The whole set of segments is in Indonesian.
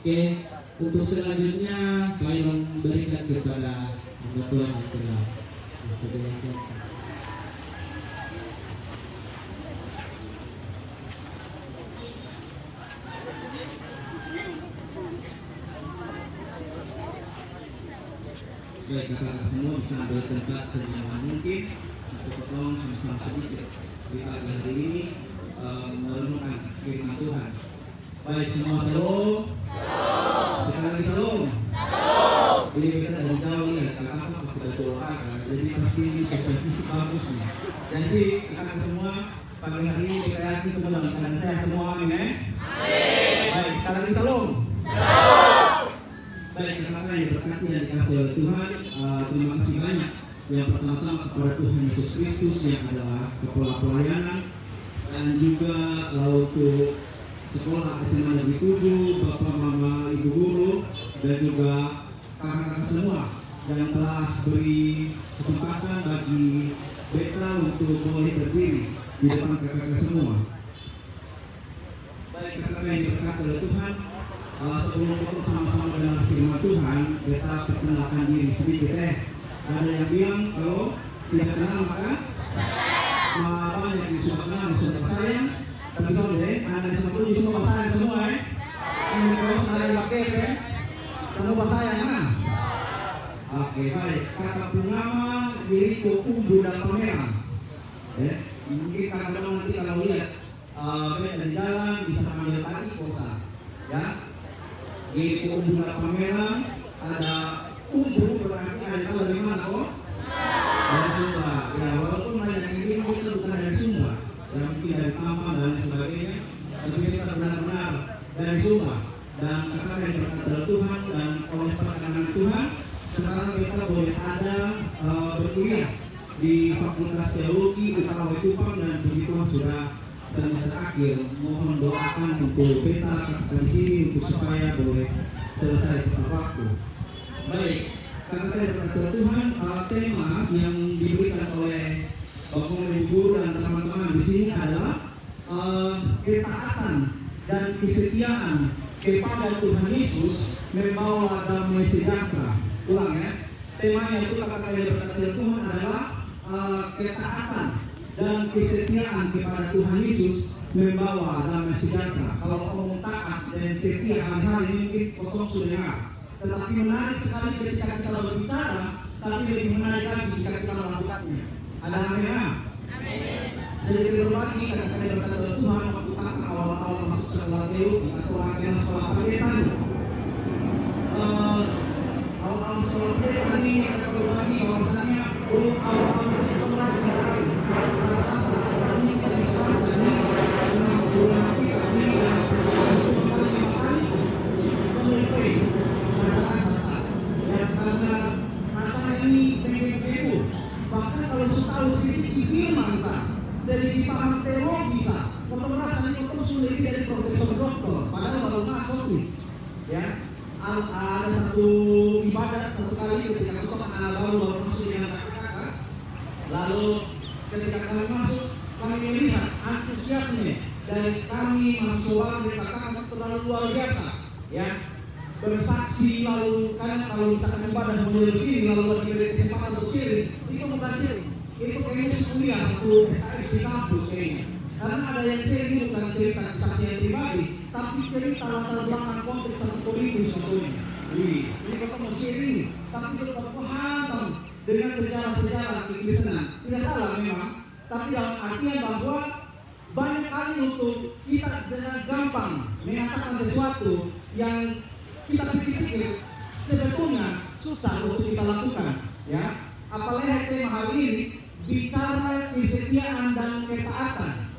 Oke, untuk selanjutnya kami memberikan kepada Tuhan yang telah disediakan. Baik, kakak-kakak semua bisa ambil tempat senyaman mungkin untuk potong sama-sama sedikit. Kita hari ini merenungkan firman Tuhan. Baik, semua shalom. Sekali lagi shalom. Ini kita dari jauh ya, kakak-kakak kita doa, jadi pasti ini sosial fisik bagus nih. Jadi kakak semua pagi hari ini kita yakin semua dalam keadaan sehat semua, amin ya. Baik, sekali lagi shalom. Baik, kakak-kakak yang berkati dan dikasih oleh Tuhan, terima kasih banyak. Yang pertama-tama kepada Tuhan Yesus Kristus yang adalah kepala pelayanan, dan juga untuk sekolah SMA Negeri 7, Bapak, Mama, Ibu Guru, dan juga kakak-kakak semua yang telah beri kesempatan bagi Beta untuk boleh berdiri di depan kakak-kakak semua. Baik, kakak-kakak yang berkati oleh Tuhan, sebelum kita sama-sama mendengar firman Tuhan, kita perkenalkan diri sedikit Ada yang bilang kalau tidak kenal maka banyak yang suka kenal saudara saya. Tapi saudara, ada satu semua saya semua Ini kalau saya pakai semua saya Oke, baik. Kata penama diriku tumbuh dalam pameran. Mungkin kadang-kadang nanti kalau lihat dan jalan bisa ambil lagi kosa. Ya, di umbu dalam pameran ada umbu berarti ada dari mana kok? Dari Sumba. Ya, walaupun banyak yang ini kita bukan dari Sumba, yang mungkin dari Tampang dan sebagainya, tapi kita benar-benar dari Sumba. Dan kakak yang berkata Tuhan dan oleh perkenan Tuhan, sekarang kita boleh ada berkuliah di Fakultas Teologi UKW Kupang dan puji Tuhan sudah semester akhir. Mohon doakan untuk kita di sini untuk supaya boleh selesai tepat waktu. Baik, kakak yang berkata Tuhan, tema yang diberikan oleh Bapak Ibu Guru dan teman-teman di sini adalah ketaatan dan kesetiaan kepada Tuhan Yesus membawa damai sejahtera. Ulang ya, temanya itu kakak yang berkata Tuhan adalah ketaatan dan kesetiaan kepada Tuhan Yesus membawa damai sejahtera. Kalau ngomong taat dan setia hari ini mungkin potong sudah dengar. Tetapi menarik sekali ketika kita berbicara, tapi lebih menarik lagi jika kita melakukannya. Ada amin. Sedikit lagi kakak yang berkata Tuhan waktu awal-awal masuk sekolah teologi atau orang yang sekolah pendeta. Awal-awal sekolah pendeta ini kita berbagi bahwasanya awal-awal kita berbagi sekali. Rasa saat ini kita bisa jadi dengan bulan kita ini dan sekolah kali rasa yang karena rasanya ini pengen bahkan kalau tahu sedikit firman sedikit paham teologi kalau rasanya itu sudah lebih dari profesor doktor padahal baru masuk nih ya. Ada satu ibadat satu kali ketika kita anak baru masuk dengan kakak, lalu ketika kami masuk kami melihat antusiasme dari kami mahasiswa dari kakak terlalu luar biasa ya, bersaksi lalu kan kalau misalkan ibadah mulai begini lalu diberi kesempatan untuk sharing itu bukan sharing, itu kayaknya kuliah satu SKS di kampus kayaknya. Karena ada yang sharing bukan cerita kesaksian pribadi, tapi cerita latar belakang konteks satu politik sebetulnya. Ini kita mau sharing, tapi kita paham dengan sejarah-sejarah kekristenan. Tidak salah memang, tapi dalam artian bahwa banyak kali untuk kita dengan gampang mengatakan sesuatu yang kita pikir-pikir sebetulnya susah untuk kita lakukan. Ya, apalagi tema hari ini bicara kesetiaan dan ketaatan.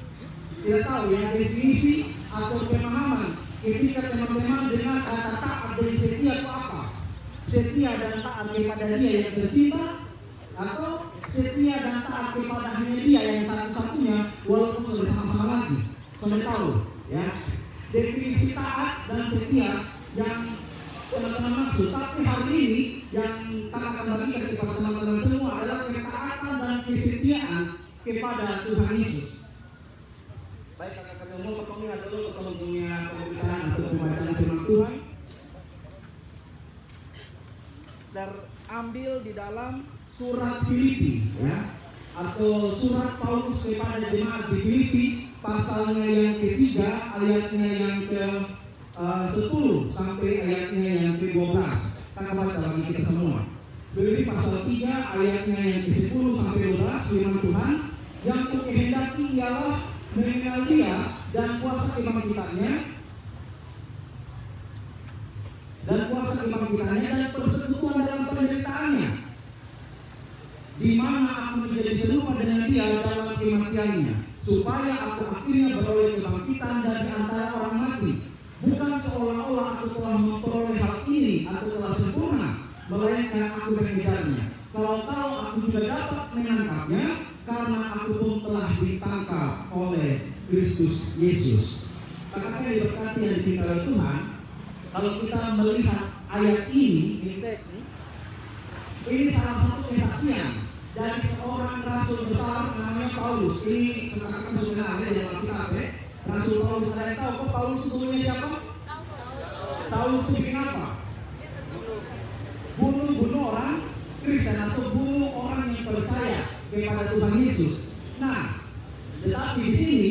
Tidak tahu ya definisi atau pemahaman ketika teman-teman dengan kata taat dan setia itu apa? Setia dan taat kepada dia yang tercinta atau setia dan taat kepada hanya dia yang satu-satunya walaupun sudah sama-sama lagi. Sudah tahu ya definisi taat dan setia yang teman-teman maksud. Tapi hari ini yang tak akan bagikan kepada teman-teman semua adalah ketaatan dan kesetiaan kepada Tuhan Yesus. Baik kakak-kakak semua, pertemuan dulu pertemuan pemberitaan atau pembacaan firman Tuhan. ambil di dalam surat Filipi, ya, atau surat Paulus kepada jemaat di Filipi, pasalnya yang ketiga, ayatnya yang ke 10 sampai ayatnya yang ke 12. Kita baca bagi kita semua. Filipi pasal 3 ayatnya yang ke 10 sampai 12, firman Tuhan, yang kukehendaki ialah mengenal Dia dan kuasa kebangkitannya dan persekutuan dalam penderitaannya, di mana aku menjadi serupa dengan Dia dalam kematiannya, supaya aku akhirnya beroleh kebangkitan dari antara orang mati. Bukan seolah-olah aku telah memperoleh hal ini atau telah sempurna, melainkan aku mengejarnya. Kalau tahu aku juga dapat menangkapnya, karena aku pun telah ditangkap oleh Kristus Yesus. Kakak diberkati dan dicintai Tuhan. Kalau kita melihat ayat ini teks ini salah satu kesaksian dari seorang rasul besar namanya Paulus. Ini kakak sebenarnya dalam Alkitab, Rasul Paulus. Ada yang tahu kok Paulus sebelumnya siapa? Paulus bikin apa? Bunuh orang Kristen atau bunuh orang yang percaya kepada Tuhan Yesus. Nah, tetapi di sini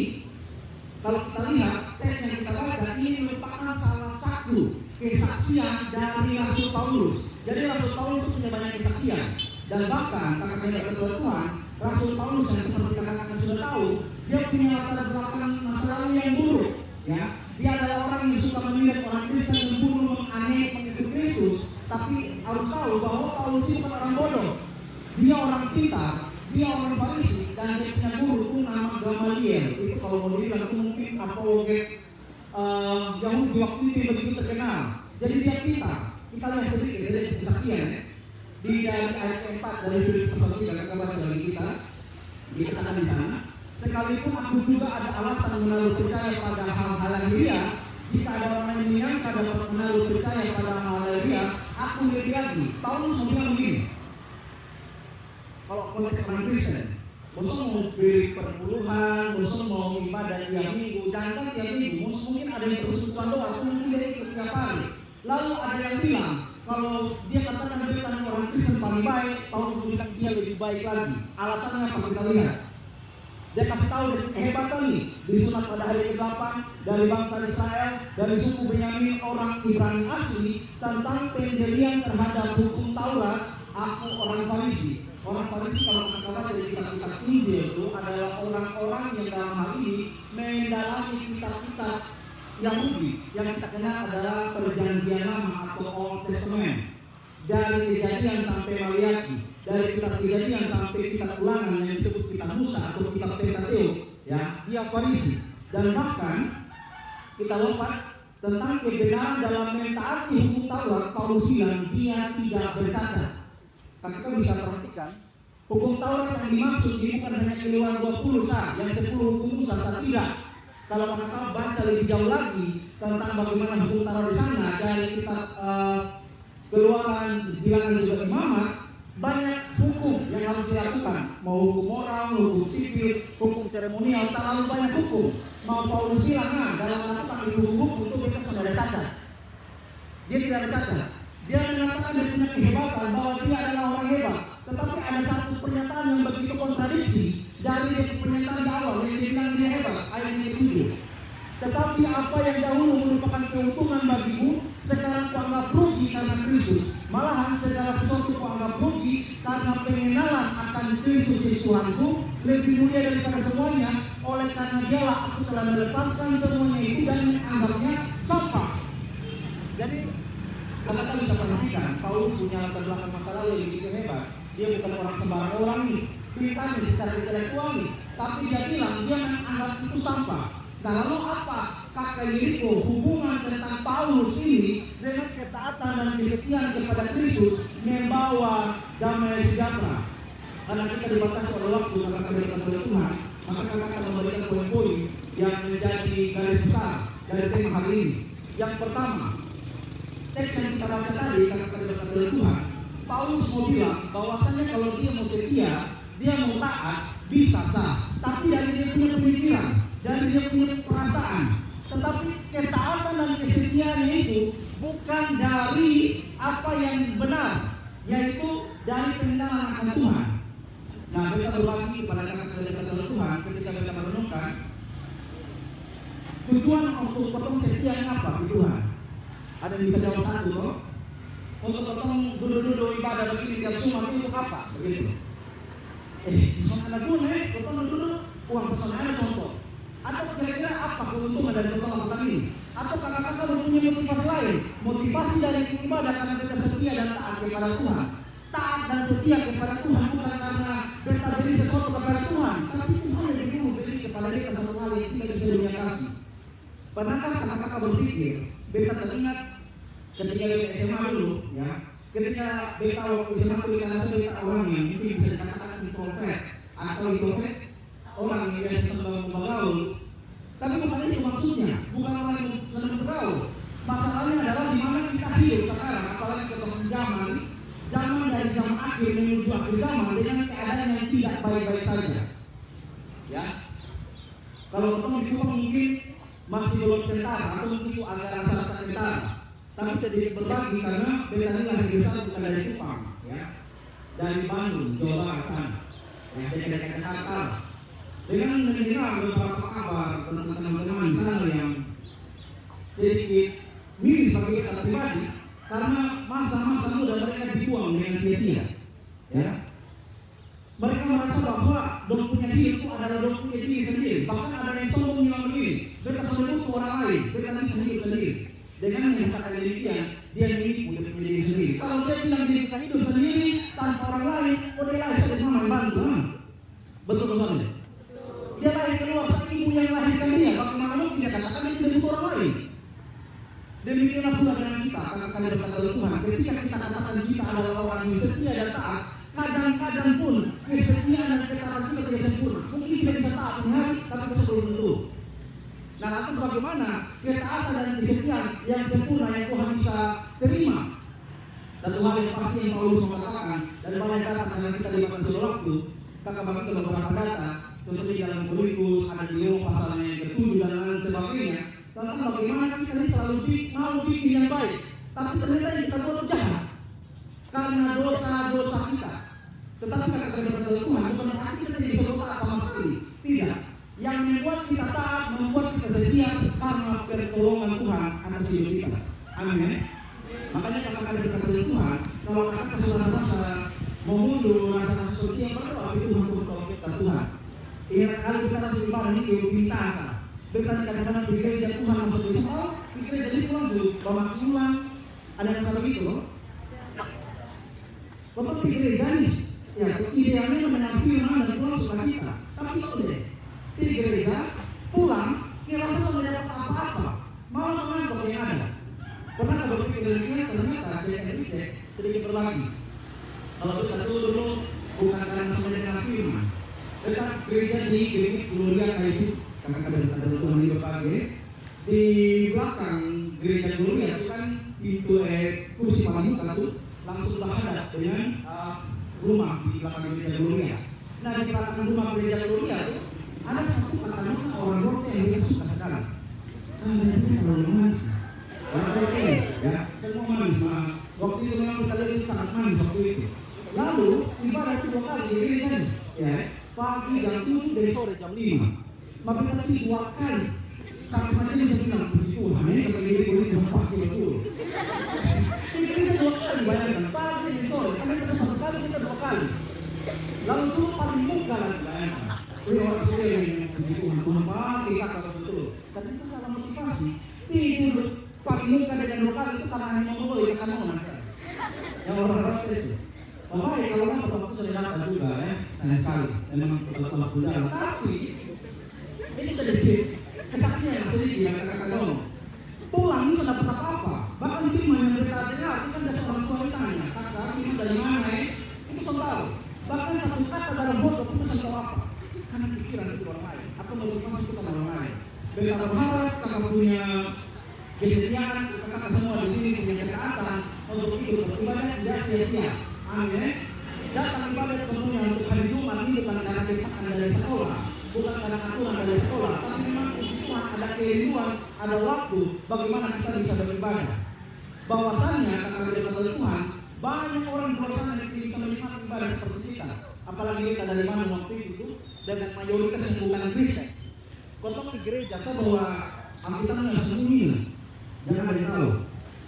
kalau kita lihat teks yang kita baca ini merupakan salah satu kesaksian dari Rasul Paulus. Jadi Rasul Paulus itu punya banyak kesaksian, dan bahkan kakak-kakak Tuhan, Rasul Paulus yang seperti kakak-kakak sudah tahu, dia punya latar belakang masa lalu yang buruk. Ya, dia adalah orang yang suka menindas orang Kristen, membunuh, menganiaya pengikut Kristus. Tapi harus tahu bahwa Paulus itu bukan orang bodoh. Dia orang pintar, dia orang Farisi, dan dia punya guru pun nama Gamaliel. Itu kalau mau dibilang itu mungkin apologet Yahudi waktu itu begitu terkenal. Jadi dia pintar. Kita lihat sedikit dari kesaksian di ayat 4 dari Filipi pasal 3, kita baca lagi kita dikatakan di sana. Sekalipun aku juga ada alasan menaruh percaya pada hal-hal lahiriah, jika ada orang yang menyangka dapat menaruh percaya pada hal lahiriah, aku lebih lagi. Paulus bilang begini, kalau konteks orang Kristen, bosan mau beri perpuluhan, bosan mau ibadah tiap minggu, jangan tiap minggu, mungkin ada yang persekutuan doa, mungkin dia ikut tiap hari. Lalu ada yang bilang, kalau dia katakan dia kan orang Kristen paling baik, Paulus bilang dia lebih baik lagi. Alasannya apa kita lihat? Dia kasih tahu kehebatan nih, disunat pada hari ke-8 dari bangsa Israel, dari suku Benyamin orang Ibrani asli, tentang pendirian terhadap hukum Taurat. Aku orang Farisi. Orang Farisi kalau kita baca dari kitab-kitab Injil itu adalah orang-orang yang dalam hal ini mendalami kitab-kitab Yahudi yang kita kenal adalah Perjanjian Lama atau Old Testament, dari Kejadian sampai Maliaki, dari kitab Kejadian sampai kitab Ulangan yang disebut kitab Musa atau kitab Pentateuch. Ya, dia Farisi. Dan bahkan kita lompat tentang kebenaran dalam mentaati hukum Taurat. Paulus bilang dia tidak bercacat. Kakak bisa perhatikan, hukum Taurat yang dimaksud bukan hanya Keluaran 20 yang 10 hukum Musa, tidak. Kalau kakak baca lebih jauh lagi tentang bagaimana hukum Taurat di sana dari kitab Keluaran, Bilangan juga Imamat, banyak hukum yang harus dilakukan. Mau hukum moral, hukum sipil, hukum seremonial, terlalu banyak hukum. Mau Paulus bilang, dalam melakukan hukum untuk kita sudah ada cacat. Dia tidak ada cacat. Dia mengatakan dia punya kehebatan bahwa dia adalah orang hebat. Tetapi ada satu pernyataan yang begitu kontradiksi dari pernyataan di awal yang dia bilang dia hebat, ayat yang 7. Tetapi apa yang dahulu merupakan keuntungan bagimu, sekarang kuanggap rugi karena Kristus. Malahan segala sesuatu kuanggap rugi karena pengenalan akan Kristus Tuhanku lebih mulia daripada semuanya. Oleh karena dialah aku telah melepaskan semuanya itu dan menganggapnya sampah. Jadi kita bisa perhatikan, Paulus punya latar belakang masa lalu yang begitu hebat. Dia bukan orang sembarang orang nih, pintar nih, secara intelektual nih, tapi dia bilang dia menganggap itu sampah. Nah, lalu apa kakak Yeriko hubungan tentang Paulus ini dengan ketaatan dan kesetiaan kepada Kristus membawa damai sejahtera? Karena kita dibatasi oleh waktu, maka kita oleh Tuhan, maka kita akan memberikan poin-poin yang menjadi garis besar dari tema hari ini. Yang pertama, teks yang kita baca tadi, kata oleh Tuhan, Paulus mau bilang bahwasannya kalau dia mau setia, dia mau taat, bisa sah. Tapi dari dia punya pemikiran, dari dia punya perasaan. Tetapi ketaatan dan kesetiaannya itu bukan dari apa yang benar, yaitu dari pengenalan akan Tuhan. Nah, kita berbagi kepada kata Tuhan ketika kita merenungkan tujuan untuk potong setia apa di Tuhan. Ada yang bisa jawab satu loh. Untuk potong dulu ibadah begini tiap Jumat itu apa? Begitu. Misalnya ada guna, potong dulu uang pesan ada contoh. Atau kira-kira apa keuntungan dari potong lakukan ini? Atau kakak-kakak mempunyai motivasi lain? Motivasi dari ibadah karena kita setia dan taat kepada Tuhan. Taat dan setia kepada Tuhan bukan karena kita beri sesuatu kepada Tuhan, tapi Tuhan yang dulu beri kepada kita satu hal yang tidak bisa dunia kasih. Pernahkah kakak-kakak berpikir, beta teringat ketika beta SMA dulu, ya, ketika beta waktu SMA dulu karena beta orang yang mungkin bisa dikatakan introvert atau introvert, orang yang biasa senang bergaul, tapi bukan itu maksudnya, bukan orang yang senang bergaul. Masalahnya adalah di mana kita hidup sekarang, apalagi ketemu zaman dari zaman akhir menuju akhir zaman dengan keadaan yang tidak baik-baik saja. Ya, kalau ketemu di Kupang mungkin masih belum tentara atau mungkin agak rasa tentara, tapi sedikit berbagi karena beta lahir besar bukan dari Kupang, ya, dari Bandung, Jawa Barat sana, ya, dari Jakarta. Dengan mendengar beberapa kabar tentang teman-teman di sana yang sedikit miris bagi kita pribadi, karena masa-masa muda mereka dibuang dengan sia-sia, ya. Mereka merasa bahwa dong punya diri itu adalah dong punya diri sendiri. Bahkan ada yang sombong bilang begini, mereka sudah butuh orang lain, mereka nanti sendiri. Dengan menyatakan demikian, dia menipu dia punya diri sendiri. Kalau dia bilang dia bisa hidup sendiri tanpa orang lain, dia lahir dari mama bantu, betul betul. Dia lahir keluar dari ibu yang lahirkan dia. Bagaimana mungkin dia katakan dia tidak butuh orang lain? Demikianlah pula dengan kita, karena kami berkata Tuhan, ketika kita katakan kita adalah orang yang setia dan taat, kadang-kadang pun kesetiaan dan ketaatan kita tidak sempurna. Mungkin kita bisa taat hari, tapi kita belum tentu. Nah, lantas bagaimana ketaatan dan kesetiaan yang sempurna yang Tuhan bisa terima? Satu hal yang pasti yang Paulus mengatakan, dan banyak data karena kita lihat sewaktu, kakak bagi beberapa data, contohnya dalam Korintus, ada di pasalnya yang ke-7 dan lain sebagainya. Tentang bagaimana kita selalu mau bikin yang baik, tapi ternyata kita buat jahat karena dosa-dosa kita. Tetapi kata Tuhan bukan berarti kita tidak bisa taat sama sekali. Tidak. Yang membuat kita taat, membuat kita setia karena pertolongan Tuhan atas hidup kita. Amin. Makanya kata-kata berkata Tuhan, kalau kakak sudah rasa mau mundur, rasa setia berdoa itu Tuhan bertolong kita Tuhan. Ingat kali kita rasa ibadah ini pintar. Berkata kadang-kadang di gereja Tuhan masuk besok, di gereja jadi pulang dulu, bawa pulang, ada yang salah gitu loh. Kalau di gereja nih, ya idealnya mendengar firman dan pulang suka kita. Tapi sudah di gereja pulang, kira rasa sudah dapat apa-apa, malah menganggap yang ada. Pernah kalau berpikir demikian, ternyata cek sedikit berbagi. Kalau kita dulu bukan karena sudah mendengar firman, dekat gereja di Gereja Gloria kayak itu. Kakak ada Tuhan di berbagai di belakang gereja Gloria itu kan pintu kursi pramuka itu langsung berhadap dengan rumah di belakang gereja Gloria. Nah di belakang rumah gereja Gloria itu ada satu katakan orang Rote yang dia suka sekali. Mereka orang manis, orang Rote ya, semua manis. Waktu itu memang kita lihat sangat manis waktu itu. Lalu ibadah itu 2 kali di gereja, ya pagi jam 7 dari sore jam 5. Maka tapi 2 kali sampai macam dia bilang Tuhan ini kalau ini boleh pakai betul. Ini kita 2 kali bayangkan pagi dan sore, karena kita 1 kali kita 2 kali. Lalu itu paling muka lagi bayangkan. Ini orang sore yang Tuhan pakai kakak betul. Tapi itu salah motivasi. Tidur paling muka dengan 2 kali itu karena hanya mau ya kan mau nanti. Yang orang-orang itu. Bapak kalau kan waktu sudah dapat juga ya, sayang sekali. Memang kalau budaya tapi ini sedikit kesaksian yang sedikit yang kakak ngomong. Pulang ini sudah dapat apa-apa. Bahkan firman yang kita dengar itu kan dari orang tua kita tanya, kakak ini dari mana ya? Itu sudah tahu. Bahkan satu kata dalam bodoh itu sudah tahu apa. Karena pikiran itu orang lain atau motivasi itu orang lain. Beta berharap kakak punya kesetiaan, kakak semua di sini punya ketaatan untuk hidup beribadah tidak sia-sia. Amin. Datang ibadah tentunya untuk hari Jumat ini bukan karena desakan dari sekolah, bukan karena aturan dari sekolah, tapi memang Tuhan ada kerinduan, ada waktu bagaimana kita bisa beribadah. Bahwasannya kata Tuhan Banyak orang di luar sana yang tidak bisa menikmati ibadah seperti kita. Apalagi kita dari mana waktu itu dengan mayoritas yang bukan Kristen. Kontong di gereja saya bahwa Alkitab nggak sembunyi, jangan ada yang tahu.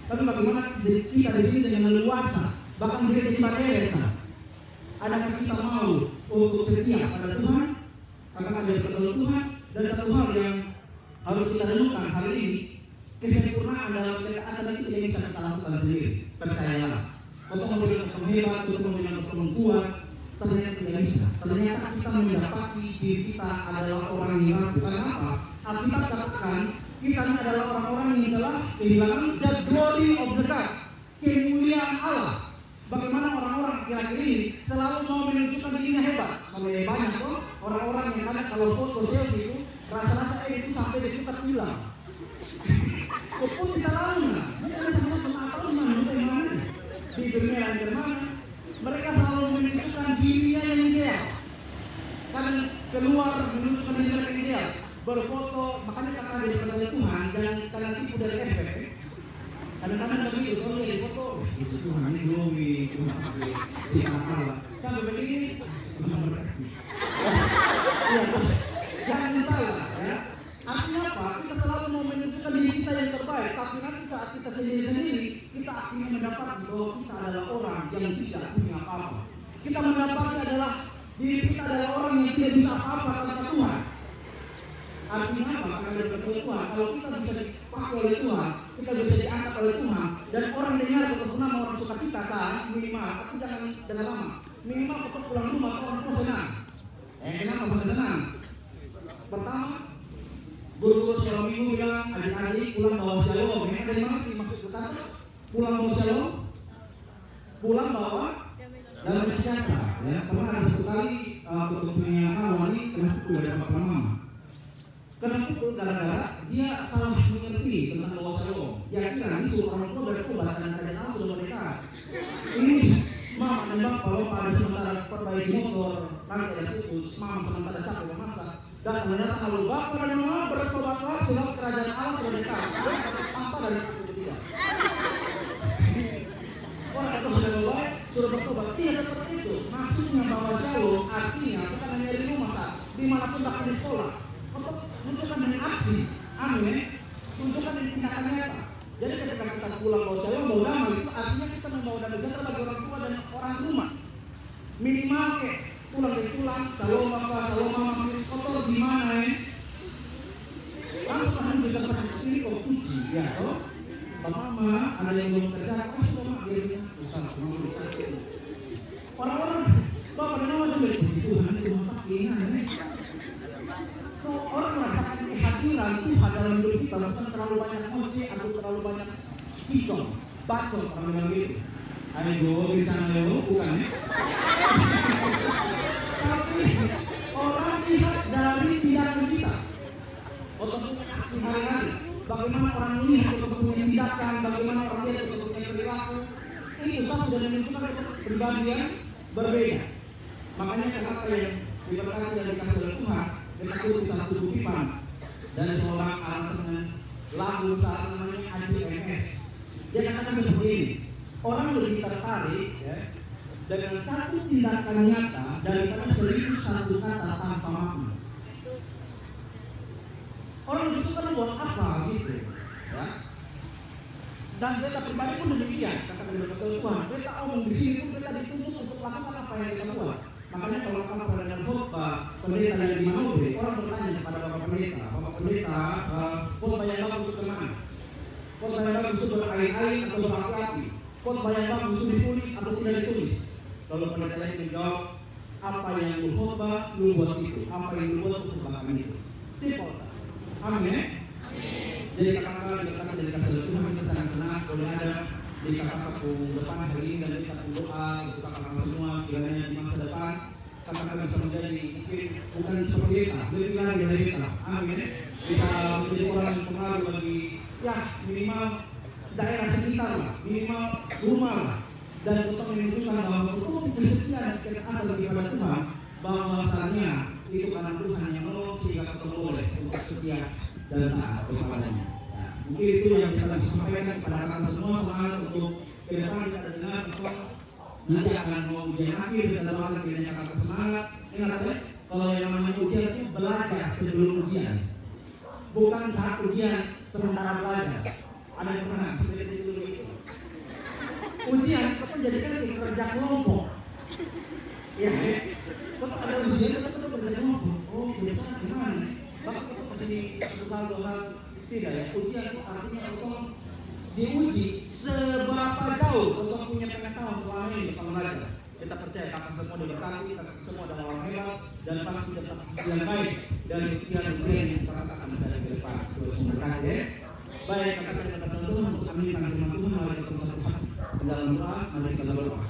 Tapi bagaimana kita di sini dengan leluasa, bahkan gereja di Padang, adakah kita mau untuk setia pada Tuhan? Akan ada pertolongan Tuhan. Dan satu hal yang harus kita renungkan hari ini, kesempurnaan dalam ketaatan itu tidak bisa kita lakukan sendiri. Percayalah. Untuk memberikan dokter hebat, untuk memberikan dokter kuat, ternyata tidak bisa. Ternyata kita mendapati diri kita adalah orang yang ragu. Kenapa? Alkitab katakan kita ini adalah orang-orang yang telah kehilangan the glory of the God, kemuliaan Allah. Bagaimana orang-orang kira-kira ini selalu mau menunjukkan dirinya hebat. Sampai banyak kok orang-orang yang ada kalau foto selfie itu rasa-rasa itu sampai dekat hilang. Kepun kita lalu nah, mereka sama-sama tahu mana di dunia dan kemana. Mereka selalu menunjukkan dirinya yang ideal. Karena keluar menunjukkan diri mereka yang ideal. Berfoto, makanya kata dari percaya Tuhan dan kalian tipu dari efek. Kadang-kadang begitu, kalau lihat foto, itu Tuhan ini glowy, Tuhan ciptaan Allah. Sampai begini, Tuhan berkati. Iya, jangan salah, ya. Artinya apa? Kita selalu mau menunjukkan diri kita yang terbaik, tapi nanti saat kita sendiri-sendiri, kita akhirnya mendapat bahwa kita adalah orang yang tidak punya apa-apa. Kita mendapatnya adalah diri kita adalah orang yang tidak bisa apa-apa tanpa Tuhan. Artinya apa? Karena dari percaya Tuhan, kalau kita bisa dipakai oleh Tuhan, kita bisa diangkat oleh Tuhan, dan orang dengar betul nama orang suka cita sah, minimal, tapi jangan dengan lama. Minimal kita pulang rumah, orang tua senang. Kenapa bisa senang? Pertama, guru selama minggu bilang, adik-adik pulang bawa shalom. Mereka dari mana dimaksud ke kantor? Pulang bawa shalom, pulang bawa dalam sejahtera. Ya, pernah ada satu kali ketua punya kawan ini kena pukul dari bapak mama. Kena pukul gara-gara dia salah mengerti tentang bawa shalom. Dia kira ini suruh orang tua bertobat dan kerajaan Allah sudah mereka. Ini mama dan bapak ada sementara perbaiki motor, rangka yang putus, mama sementara capek memasak. Dan ternyata kalau bapak dan mama bertobatlah sebab kerajaan Allah sudah dekat. Apa dari itu dia? Orang itu sudah baik, sudah bertobat. Tidak seperti itu. Maksudnya bahwa shalom artinya bukan hanya di rumah saat dimanapun bahkan di sekolah. Untuk menunjukkan dengan aksi, amin. Tunjukkan dengan tindakan nyata. Jadi ketika kita pulang bawa shalom, bawa damai itu artinya kita membawa damai sejahtera bagi orang tua dan orang rumah. Minimal kayak pulang dari tulang, shalom bapak, shalom mama, kotor gimana ya? Langsung kan juga pada ini kok cuci, ya toh? Mama ada yang belum kerja, mama dia bisa susah, mama bisa. Orang-orang bapak dan mama juga Tuhan itu bapak ini. Orang merasakan kehadiran Tuhan dalam hidup kita bukan terlalu banyak moci atau terlalu banyak pikong, bacot orang bilang gitu. Ayo bisa nelo bukan ya? Tapi orang lihat dari tindakan kita. Otomatis aksi hari-hari. Bagaimana orang lihat untuk punya tindakan, bagaimana orang lihat untuk punya perilaku. Itu sudah menunjukkan kepribadian berbeda. Makanya kenapa yang diberkati dan dikasih oleh Tuhan, kita tulis satu kutipan dari seorang aransemen lagu saat namanya Adi MS. Dia katakan seperti ini. Orang lebih tertarik ya, dengan satu tindakan nyata daripada 1001 kata tanpa makna. Orang lebih suka buat apa gitu, ya. Dan beta pribadi pun demikian. Katakan dari Tuhan, beta omong di sini pun beta dituntut untuk lakukan apa yang kita buat. Makanya kalau kamu pada dalam khotbah pendeta yang di Manobe, orang bertanya kepada bapak pendeta, khotbah yang bagus itu kemana? Khotbah yang bagus itu berair-air atau berapi-api? Khotbah yang bagus itu ditulis atau tidak ditulis? Lalu pendeta lain menjawab, apa yang lu khotbah, lu buat itu. Apa yang lu buat, lu lakukan itu. Simple. Amin ya? Jadi kakak-kakak dikatakan dari kasih Tuhan kita sangat senang boleh ada di kakak-kakak depan hari ini dan kita doa untuk kakak-kakak semua kiranya di masa depan kakak-kakak bisa menjadi mungkin bukan seperti kita, lebih lagi dari kita. Amin ya? Bisa menjadi orang yang pengaruh bagi ya minimal daerah sekitar lah, minimal rumah lah, dan untuk menunjukkan bahwa untuk kesetiaan dan ketaatan kepada Tuhan bahwasanya itu karena Tuhan yang menolong sehingga kita boleh untuk setia dan taat kepadanya. Mungkin itu yang kita bisa sampaikan kepada kakak semua, semangat untuk ke depan kita dengar bahwa nanti akan mau ujian akhir, kita doakan kiranya kakak semangat. Ingat ya, kalau yang namanya ujian itu belajar sebelum ujian, bukan saat ujian sementara belajar. Ada yang pernah seperti itu begitu? Ujian kita jadikan kerja kelompok. Ya, kalau ada ujian kita kerja kelompok. Oh, kita gimana? Bapak itu kasih satu hal dua hal tidak ya? Ujian itu artinya untuk diuji seberapa jauh untuk punya pengetahuan selama ini kalau belajar. Kita percaya kakak semua diberkati, kakak semua adalah orang hebat dan pasti tetap yang baik dari ujian yang kakak akan ada ke depan. Semoga ya. Baik, kakak dan kata Tuhan untuk kami akan firman Tuhan, mari kita bersatu hati dalam doa, mari kita berdoa.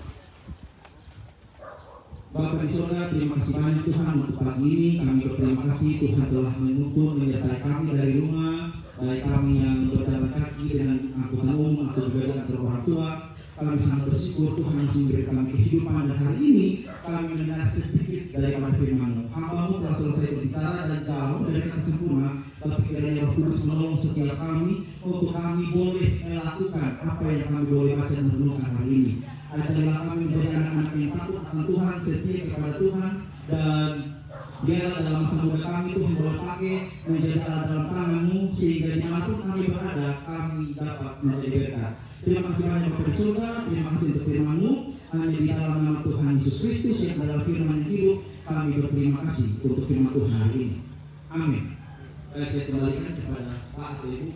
Bapa di surga, terima kasih banyak Tuhan untuk pagi ini. Kami berterima kasih Tuhan telah menuntun menyertai kami dari rumah, baik kami yang berjalan kaki dengan angkutan umum atau juga dengan orang tua. Kami sangat bersyukur Tuhan masih memberi kami kehidupan, dan hari ini kami mendengar sedikit daripada firman-Mu. Hamba-Mu telah selesai berbicara dan jauh dari kata sempurna, tapi kiranya Roh Kudus menolong setiap kami untuk kami boleh melakukan apa yang kami boleh baca dan renungkan hari ini. Ajarlah kami menjadi anak-anak yang takut akan Tuhan, setia kepada Tuhan, dan biarlah dalam masa muda kami Tuhan boleh pakai menjadi alat dalam tangan-Mu, sehingga dimanapun kami berada kami dapat menjadi berkat. Terima kasih banyak Bapak di surga, terima kasih untuk firman-Mu. Hanya di dalam nama Tuhan Yesus Kristus yang adalah firman yang hidup, kami berterima kasih untuk firman Tuhan hari ini. Amin. Saya kembalikan kepada Pak atau Ibu.